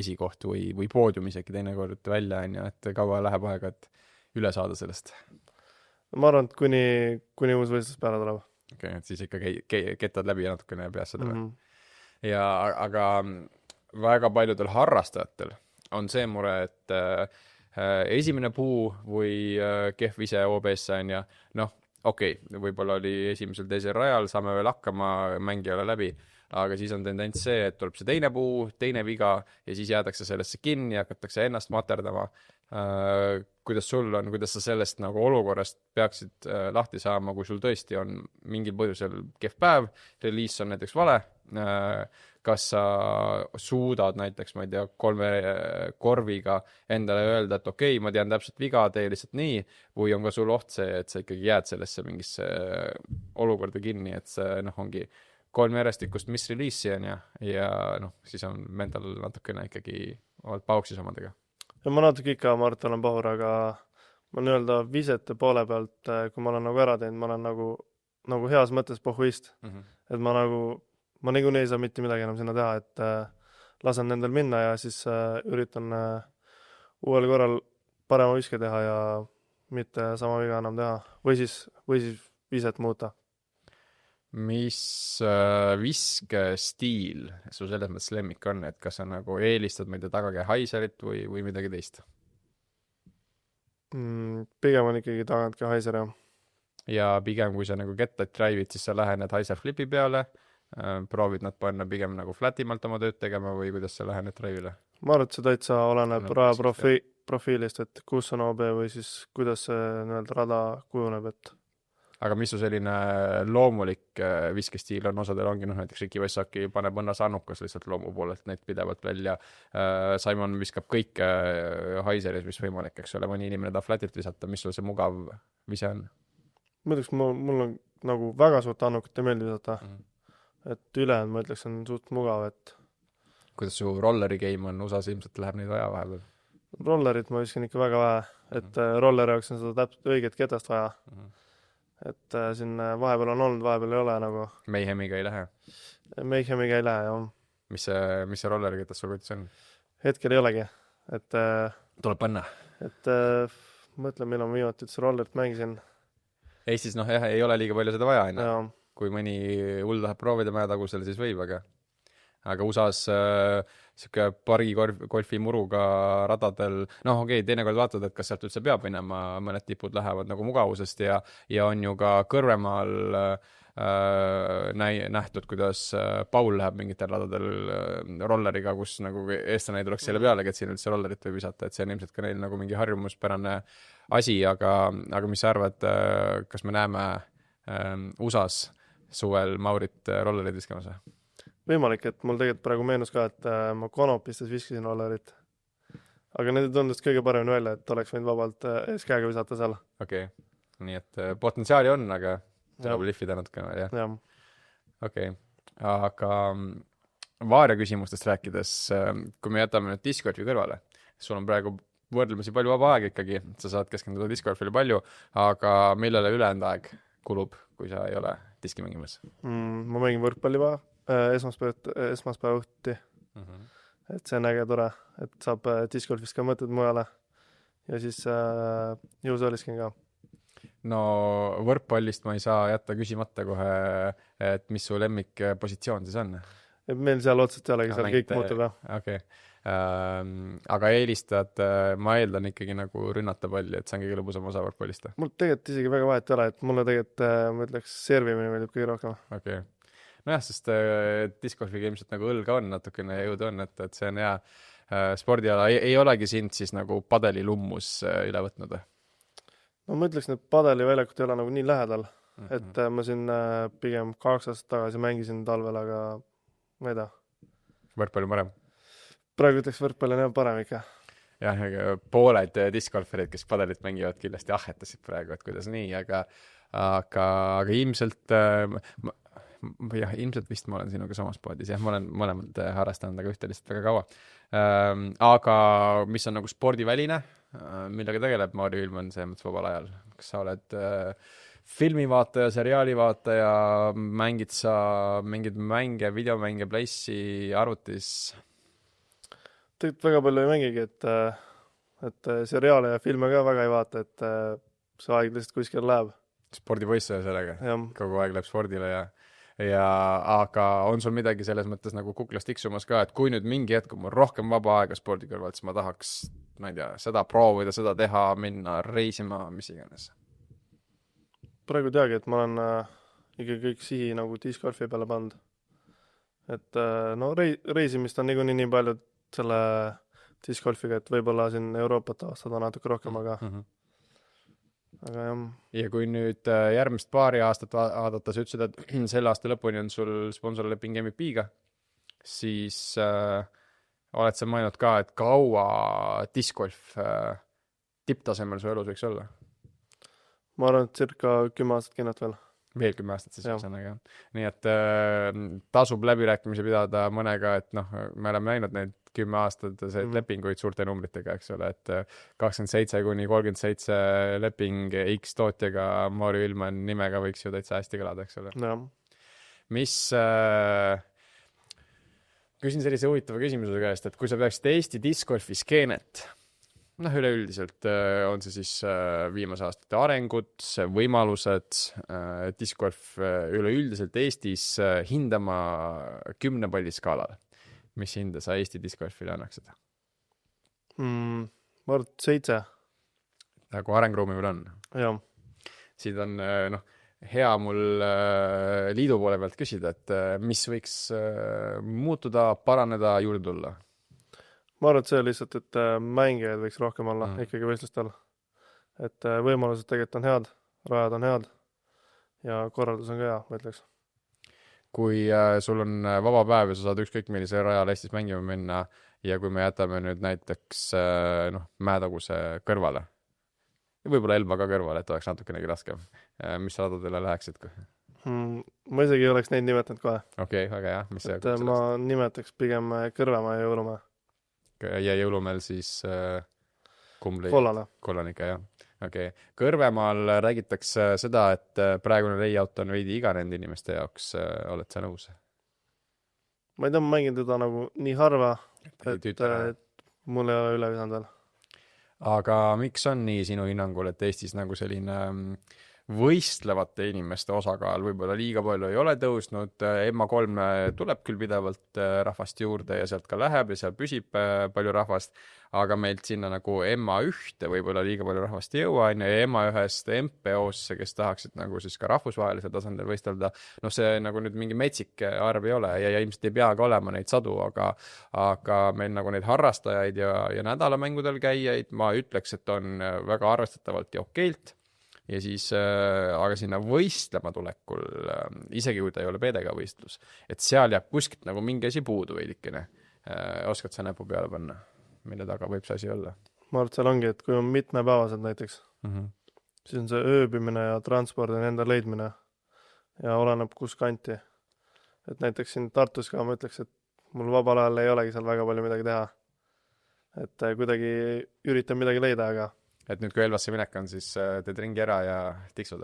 esikoht või poodium isegi teinekord välja, et kaua läheb aega, et üle saada sellest? Ma arvan, et kuni uus võistlus peale tuleb. Okei, et siis ikka kettad läbi ja natukene peas seda. Ja aga väga paljudel harrastajatel on see mure, et esimene puu või kehv ise OBS on ja noh, okei, võib-olla oli esimesel teisel rajal, saame veel hakkama, mängi ole läbi, aga siis on tendents see, et tuleb see teine puu, teine viga ja siis jäädakse sellesse kinni ja hakatakse ennast materdama. Kuidas sul on, kuidas sa sellest nagu olukorrast peaksid lahti saama, kui sul tõesti on mingil põhjusel kehv päev, reliis on näiteks vale, kas sa suudad näiteks, ma ei tea, 3 korviga endale öelda, et okei, ma tean täpselt viga, tee lihtsalt nii, või on ka sul oht see, et sa ikkagi jääd sellesse mingisse olukorda kinni, et see ongi 3 järjestikust mis reliisi on ja siis on mental natukene ikkagi pauksis omadega. Ja ma natuke ikka, ma arvan, olen pahur, aga ma nii-öelda visete poole pealt, kui ma olen nagu ära teinud, ma olen nagu heas mõttes pohhuist. Et ma niikuinii ei saa mitte midagi enam sinna teha, et lasen nendel minna ja siis üritan uuel korral parema viske teha ja mitte sama viga enam teha. Või siis viset muuta. Mis viskestiil su selles mõttes lemmik on, et kas sa nagu eelistad, ma ei tea, tagakäe haiserit või midagi teist? Pigem on ikkagi tagantkäe haiser, jah. Ja pigem, kui sa nagu kettad drive'id, siis sa lähened haiser flipi peale, proovid nad panna pigem nagu flatimalt oma tööd tegema või kuidas sa lähened drive'ile? Ma arvan, et see täitsa oleneb raja profiilist, et kus on OB või siis kuidas see nii-öelda rada kujuneb, et aga mis su selline loomulik viskestiil on, osadel ongi, näiteks Riki Vessaki paneb õnnas annukas lihtsalt loomu poolelt neid pidevalt välja. Simon viskab kõik haiseris, mis võimalik, eks ole, mõni inimene tahab flatilt visata, mis sul see mugav vise on? Ma ütleks, mul on nagu väga suurt annukut ei meeldi visata, et ülejäänud ma ütleks, on suht mugav, et kuidas su rolleri game on USA-s ilmselt läheb neid vaja vahepeal? Rollerit ma viskan ikka väga vähe, et rolleri jaoks on seda täpselt õiget ketast vaja. Et siin vahepeal on olnud, vahepeal ei ole nagu. Mayhemiga ei lähe? Mayhemiga ei lähe, jah. Mis see rolleri ketas sul kotis on? Hetkel ei olegi. Et tuleb panna? Et mõtlen, millal ma viimati üldse rollerit mängisin. Eestis ei ole liiga palju seda vaja, kui mõni hull tahab proovida mäetagusel, siis võib, aga USA-s siuke pari golfi muruga radadel, teinekord vaatad, et kas sealt üldse peab minema, mõned tipud lähevad nagu mugavusest ja on ju ka kõrvemaal nähtud, kuidas Paul läheb mingitel radadel rolleriga, kus nagu eestlane ei tuleks selle pealegi, et siin üldse rollerit võib visata, et see on ilmselt ka neil nagu mingi harjumuspärane asi, aga mis sa arvad, kas me näeme USA-s suvel Maurit rollerid viskamas? Võimalik, et mul tegelikult praegu meenus ka, et ma Konopistes viskasin rollerit. aga need tundus kõige paremini välja, et oleks võinud vabalt eeskäega visata seal. okei. Nii et potentsiaali on, aga tuleb Jah. lihvida natukene veel, jah? Jah. okei. Aga Vaaria küsimustest rääkides, kui me jätame nüüd discgolfi kõrvale, sul on praegu võrdlemisi palju vaba aega ikkagi, sa saad keskenduda discgolfile palju, aga millele ülejäänud aeg kulub, kui sa ei ole diski mängimas? Ma mängin võrkpalli esmaspäeva õhtuti. Et see on äge tore, et saab discgolfist ka mõtted mujale ja siis jõusaalis ka. No võrkpallist ma ei saa jätta küsimata kohe, et mis su lemmikpositsioon siis on? Et meil seal otsast ei olegi, seal kõik muutub, jah. Okei. Aga eelistad, ma eeldan ikkagi nagu rünnata palli, et see on kõige lõbusam osa võrkpallist. Mul tegelikult isegi väga vahet ei ole, et mulle tegelikult, ma ütleks, servimine meeldib kõige rohkem. Okei. Nojah, sest discgolfiga ilmselt nagu õlga on natukene ja jõudu on, et see on hea spordiala. Ei olegi sind siis nagu padelilummus üle võtnud? No ma ütleks, et padeliväljakut ei ole nagu nii lähedal. Et ma siin pigem 2 aastat tagasi mängisin talvel, aga ma ei tea. Võrkpalli parem? Praegu ütleks võrkpalli on parem ikka. Jah, pooled discgolferid, kes padelit mängivad, kindlasti ahetasid praegu, et kuidas nii, aga ilmselt ilmselt vist ma olen sinuga samas poodis, jah, ma olen mõlemad harrastanud, aga ühte lihtsalt väga kaua. Aga mis on nagu spordiväline, millega tegeleb Maarja Ülman see mõttes vabal ajal? Kas sa oled filmivaataja, seriaalivaataja, mängid sa mingid mänge, videomänge, PlaySi, arvutis? Tegelikult väga palju ei mängigi, et seriaale ja filme ka väga ei vaata, et see aeg lihtsalt kuskil läheb. Spordipoisse sellega? Ja. Kogu aeg läheb spordile aga on sul midagi selles mõttes nagu kuklast tiksumas ka, et kui nüüd mingi hetk on mul rohkem vaba aega spordi kõrvalt, siis ma tahaks, ma ei tea, seda proovida, seda teha, minna reisima, mis iganes? Praegu teagi, et ma olen ikkagi kõik sihi nagu discgolfi peale pannud. Et no reisimist on nii palju selle discgolfiga, et võib-olla siin Euroopat aastada natuke rohkem, aga jah. Ja kui nüüd järgmist paari aastat vaadata, sa ütlesid, et selle aasta lõpuni on sul sponsorleping MVP-ga, siis oled sa mõelnud ka, et kaua discgolf tipptasemel su elus võiks olla? Ma arvan, et circa 10 aastat kindlalt veel. Veel 10 aastat siis ühesõnaga. Nii et tasub läbirääkimisi pidada mõnega, et noh, me oleme näinud neid 10 aastat lepinguid suurte numbritega, eks ole, et 27-37 leping X tootjaga Maarja Ülman nimega võiks ju täitsa hästi kõlada, eks ole. Ja. Mis küsin sellise huvitava küsimuse käest, et kui sa peaksid Eesti discgolfi skeenet, üleüldiselt on see siis viimase aastate arengud, võimalused, discgolf üleüldiselt Eestis hindama 10 palli skaalal. Mis hinde sa Eesti discgolfile annaksid? Ma arvan, 7. Nagu arengruumi veel on? Jah. Siin on hea mul liidu poole pealt küsida, et mis võiks muutuda, paraneda, juurde tulla? Ma arvan, et see lihtsalt, et mängijaid võiks rohkem olla ikkagi võistlustel. Et võimalused tegelikult on head, rajad on head ja korraldus on ka hea, ma ütleks. Kui sul on vaba päev ja sa saad ükskõik millise rajal Eestis mängima minna ja kui me jätame nüüd näiteks Mäetaguse kõrvale, võib-olla Elva ka kõrvale, et oleks natukenegi raskem, mis radadele läheksid? Ma isegi ei oleks neid nimetanud kohe. Okei, väga hea. Mis see et ma nimetaks pigem Kõrvemaa ja Jõulumäe. Ja Jõulumäel siis kumb lõi? Kollane ikka, jah. Okei. Kõrvemaal räägitakse seda, et praegune layout on veidi iga nende inimeste jaoks. Oled sa nõus? Ma ei tea, ma mängin teda nagu nii harva, et mul ei ole üle visanud veel. Aga miks on nii sinu hinnangul, et Eestis nagu selline võistlevate inimeste osakaal võib-olla liiga palju ei ole tõusnud, MA3 tuleb küll pidevalt rahvast juurde ja sealt ka läheb ja seal püsib palju rahvast, aga meilt sinna nagu MA1 võib-olla liiga palju rahvast ei jõua, ja MA1-st MPO-sse, kes tahaksid nagu siis ka rahvusvahelisel tasandil võistelda, see nagu nüüd mingi metsik arv ei ole ja ilmselt ei peagi olema neid sadu, aga meil nagu neid harrastajaid ja nädalamängudel käijaid, ma ütleks, et on väga arvestatavalt ja okeilt. Ja siis, aga sinna võistlema tulekul, isegi kui ta ei ole PDK võistlus, et seal jääb kuskilt nagu mingi asi puudu veidikene. Oskad sa näpu peale panna? mille taga võib see asi olla? ma arvan, et seal ongi, et kui on mitmepäevased näiteks, siis on see ööbimine ja transpordi enda leidmine ja oleneb kus kanti. Et näiteks siin Tartus ka ma ütleks, et mul vabal ajal ei olegi seal väga palju midagi teha. Et kuidagi üritan midagi leida, aga Et nüüd, kui Elvasse minek on, siis teed ringi ära ja tiksud?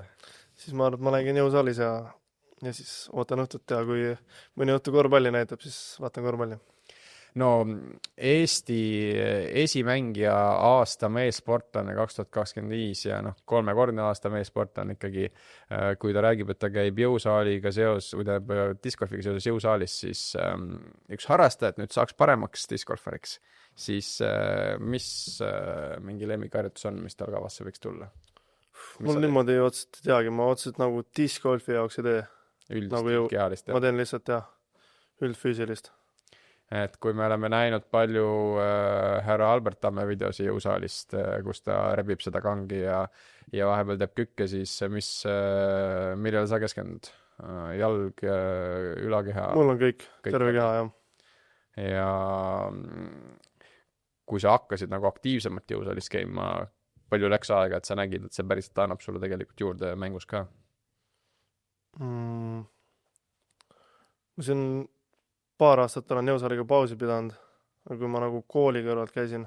siis ma arvan, et ma lähen jõusaalis ja siis ootan õhtut ja kui mõni õhtu korvpalli näitab, siis vaatan korvpalli. No Eesti esimängija aasta meessportlane 2025 ja 3-kordne aasta meessportlane ikkagi, kui ta räägib, et ta käib jõusaaliga või ta discgolfiga seoses jõusaalis, siis üks harrastaja, et nüüd saaks paremaks discgolfariks, siis mis mingi lemmikharjutus on, mis tal kavasse võiks tulla? Mul niimoodi otseselt ei teagi, ma otseselt nagu discgolfi jaoks ei tee. Üldist nagu kehalist? Ma teen lihtsalt üldfüüsilist. Et kui me oleme näinud palju härra Albert Tamme videosi jõusaalist, kus ta rebib seda kangi ja vahepeal teeb kükke, siis millele sa keskendud? Jalg, ülakeha? Mul on kõik terve keha, jah. Ja kui sa hakkasid nagu aktiivsemalt jõusaalist käima, palju läks aega, et sa nägid, et see päriselt annab sulle tegelikult juurde mängus ka? Ma siin paar aastat olen jõusaaliga pausi pidanud, aga kui ma nagu kooli kõrvalt käisin,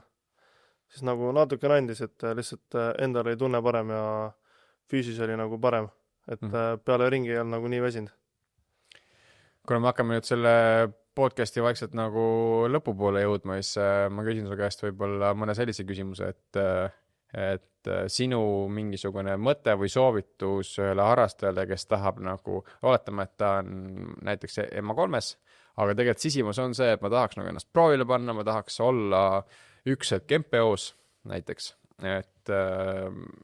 siis nagu natuke andis, et lihtsalt endal ei tunne parem ja füüsis oli nagu parem, et peale ringi ei olnud nagu nii väsinud. Kuna me hakkame nüüd selle podcasti vaikselt nagu lõpupoole jõudma, siis ma küsin su käest võib-olla mõne sellise küsimuse, et sinu mingisugune mõte või soovitus ühele harrastajale, kes tahab nagu, oletame, et ta on näiteks EMA3-s, aga tegelikult sisimus on see, et ma tahaks nagu ennast proovile panna, ma tahaks olla üks hetk MPO-s näiteks. Et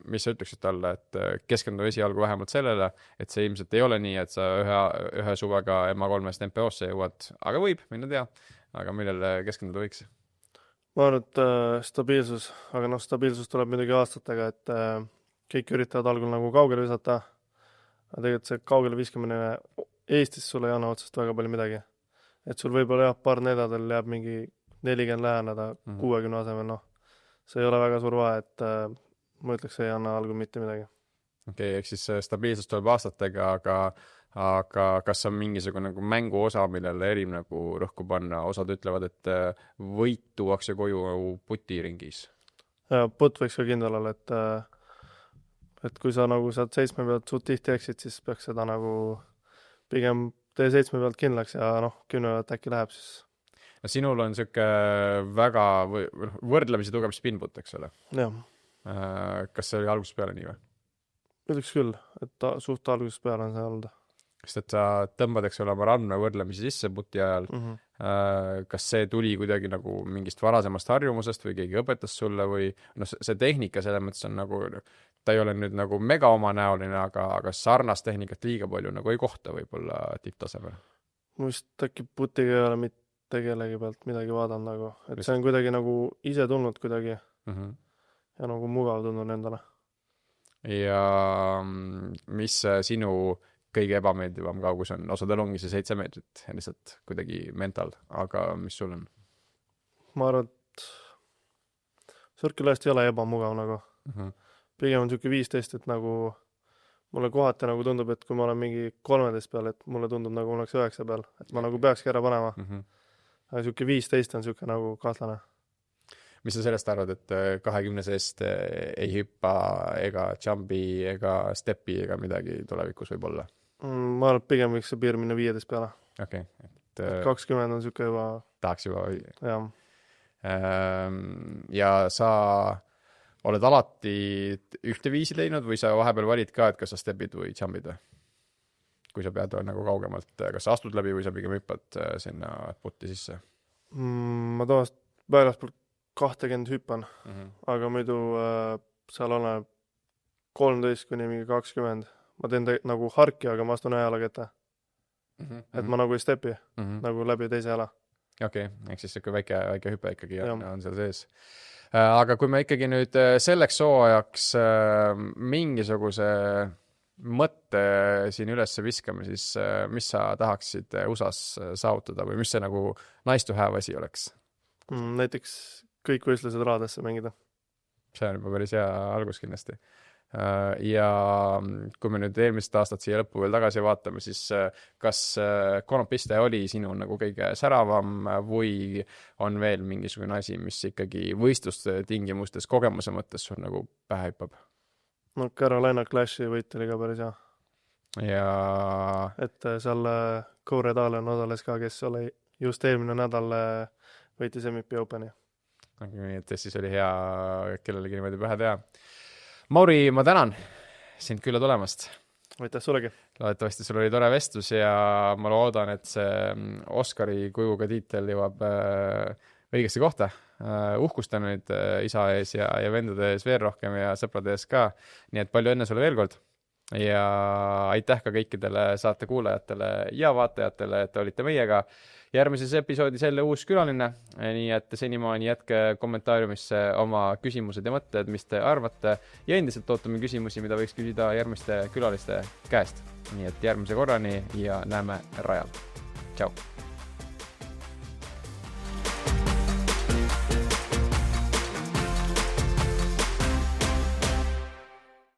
mis sa ütleksid talle, et keskendu esialgu vähemalt sellele, et see ilmselt ei ole nii, et sa ühe suvega EMA3-st MPO-sse jõuad, aga võib, mine tea, aga millele keskenduda võiks? Ma arvan, et stabiilsus, aga stabiilsus tuleb midagi aastatega, et kõik üritavad algul nagu kaugele visata, aga tegelikult see kaugele viskamine Eestis sulle ei anna otsest väga palju midagi. Et sul võib-olla paar nädadel jääb mingi 40 läheneda 60 asemel, see ei ole väga suur vahe, et ma ütleks, ei anna algul mitte midagi. Okei, ehk siis stabiilsus tuleb aastatega, aga kas on mingisugune nagu mängu osa, millele erim nagu rõhku panna? Osad ütlevad, et võit tuuakse koju putiringis. Ja putt võiks ka kindel olla, et kui sa nagu saad 7 pealt suht tihti eksid, siis peaks seda nagu pigem tee 7 pealt kindlaks ja 10 pealt äkki läheb siis. No sinul on siuke väga võrdlemisi tugev spinput, eks ole? Jah. Kas see oli algusest peale nii või? Ütleks küll, et suht algusest peale on see olnud. Sest et sa tõmbad, eks ole, oma randme võrdlemisi sisse puti ajal. Kas see tuli kuidagi nagu mingist varasemast harjumusest või keegi õpetas sulle või see tehnika selles mõttes on nagu, ta ei ole nüüd nagu mega omanäoline, aga sarnast tehnikat liiga palju nagu ei kohta võib-olla tipptasemel? Ma vist äkki putiga ei ole mitte kellegi pealt midagi vaadanud nagu, et see on kuidagi nagu ise tulnud kuidagi ja nagu mugav tundnud endale. Ja mis sinu kõige ebameeldivam kaugus on? Osadel ongi see 7 meetrit, lihtsalt kuidagi mental, aga mis sul on? Ma arvan, et sõrkülest ei ole ebamugav nagu. Pigem on niisugune 15, et nagu mulle kohati nagu tundub, et kui ma olen mingi 13 peal, et mulle tundub nagu oleks 9 peal, et ma nagu peakski ära panema. Aga niisugune 15 on niisugune nagu kahtlane. Mis sa sellest arvad, et 20 seest ei hüppa ega jumpi ega steppi ega midagi tulevikus võib olla? Ma arvan, et pigem võiks see piir minna 15 peale. Okay. 20 on niisugune juba... Tahaks juba... Jah. Ja sa oled alati ühte viisi teinud või sa vahepeal valid ka, et kas sa steppid või jumpid või? Kui sa pead nagu kaugemalt, kas sa astud läbi või sa pigem hüppad sinna putti sisse? Ma tavaliselt väljaspool 20 hüppan, aga muidu seal olen 13 kuni mingi 20. Ma teen nagu harki, aga ma astun ühe jalaga ette. Et ma nagu ei steppi, nagu läbi teise jala. Okei, ehk siis väike hüpe ikkagi on seal sees. Aga kui me ikkagi nüüd selleks hooajaks mingisuguse mõtte siin üles viskame, siis mis sa tahaksid USAs saavutada või mis see nagu nice to have asi oleks? Näiteks kõik võistlused raadesse mängida. See on juba päris hea algus kindlasti. Ja kui me nüüd eelmist aastat siia lõppu veel tagasi vaatame, siis kas Konopiste oli sinu nagu kõige säravam või on veel mingisugune asi, mis ikkagi võistluste tingimustes kogemuse mõttes sul nagu pähe hüppab? No Carolina Clashi võit oli ka päris hea. Ja et seal Koure Dahlen osales ka, kes oli just eelmine nädal võitis MVP Openi. Nii, et siis oli hea kellelegi niimoodi pähe teha. Mauri, ma tänan sind külla tulemast. Aitäh sulegi. Loodetavasti sul oli tore vestlus ja ma loodan, et see Oscari kujuga tiitel jõuab õigesse kohta. Uhkustan nüüd isa ees ja vendade ees veel rohkem ja sõprade ees ka. Nii et palju enne sulle veel kord. Ja aitäh ka kõikidele saate kuulajatele ja vaatajatele, et olite meiega. Järgmises episoodis jälle uus külaline, nii et senimaani jätke kommentaariumisse oma küsimused ja mõtted, mis te arvate ja endiselt ootame küsimusi, mida võiks küsida järgmiste külaliste käest. Nii et järgmise korrani ja näeme rajal. Tšau!